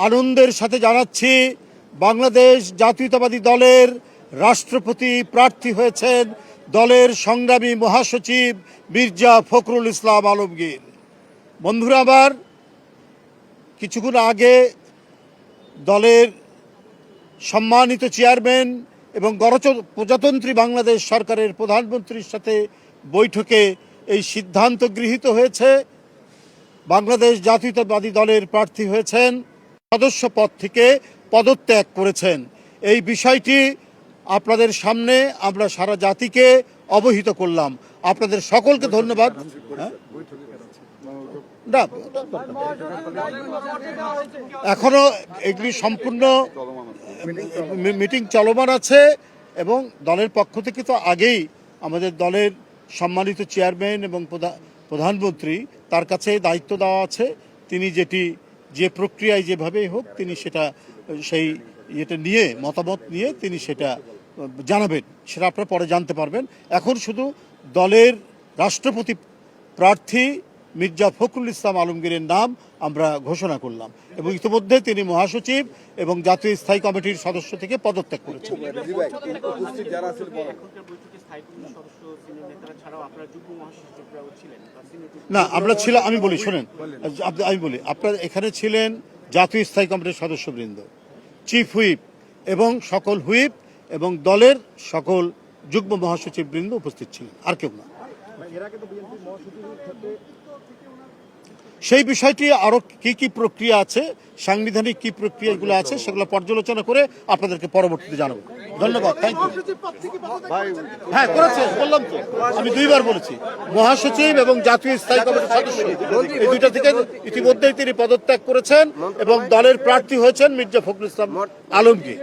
আনন্দের সাথে জানাচ্ছি বাংলাদেশ জাতীয়তাবাদী দলের রাষ্ট্রপতি প্রার্থী হয়েছেন দলের সংগ্রামী মহাসচিব মির্জা ফখরুল ইসলাম আলমগীর। বন্ধুরা আমার, কিছুক্ষণ আগে দলের সম্মানিত চেয়ারম্যান এবং গণপ্রজাতন্ত্রী বাংলাদেশ সরকারের প্রধানমন্ত্রীর সাথে বৈঠকে এই সিদ্ধান্ত গৃহীত হয়েছে, বাংলাদেশ জাতীয়তাবাদী দলের প্রার্থী হয়েছেন, সদস্য পদ থেকে পদত্যাগ করেছেন। এই বিষয়টি আপনাদের সামনে আমরা সারা জাতিকে অবহিত করলাম। আপনাদের সকলকে ধন্যবাদ। না, এখনো এগুলি সম্পূর্ণ মিটিং চলমান আছে এবং দলের পক্ষ থেকে তো আগেই আমাদের দলের সম্মানিত চেয়ারম্যান এবং প্রধানমন্ত্রী তার কাছে দায়িত্ব দেওয়া আছে। তিনি যে প্রক্রিয়ায় যেভাবেই হোক তিনি সেই নিয়ে মতামত নিয়ে তিনি সেটা জানাবেন, সেটা আপনারা পরে জানতে পারবেন। এখন শুধু দলের রাষ্ট্রপতি প্রার্থী মির্জা ফখরুল ইসলাম আলমগীরের নাম আমরা ঘোষণা করলাম এবং ইতিমধ্যে তিনি মহাসচিব এবং জাতীয় স্থায়ী কমিটির সদস্য থেকে পদত্যাগ করেছেন। না, আমরা ছিলাম, আমি বলি শোনেন, আমি বলি, আপনারা এখানে ছিলেন জাতীয় স্থায়ী কমিটির সদস্যবৃন্দ, চিফ হুইপ এবং সকল হুইপ এবং দলের সকল যুগ্ম মহাসচিব বৃন্দ উপস্থিত ছিলেন, আর কেউ না। সেই বিষয়টি আরো কি প্রক্রিয়া আছে, সাংবিধানিক কি প্রক্রিয়াগুলো আছে সেগুলো পর্যালোচনা করে আপনাদেরকে পরবর্তীতে জানাবো। ধন্যবাদ, থ্যাংক ইউ। হ্যাঁ করেছে, বললাম তো, আমি 2 বার বলেছি, মহাসচিব এবং জাতীয় স্থায়ী কমিটির সদস্য এই 2টা থেকে ইতিমধ্যেই তিনি পদত্যাগ করেছেন এবং দলের প্রার্থী হয়েছেন মির্জা ফখরুল ইসলাম আলমগীর।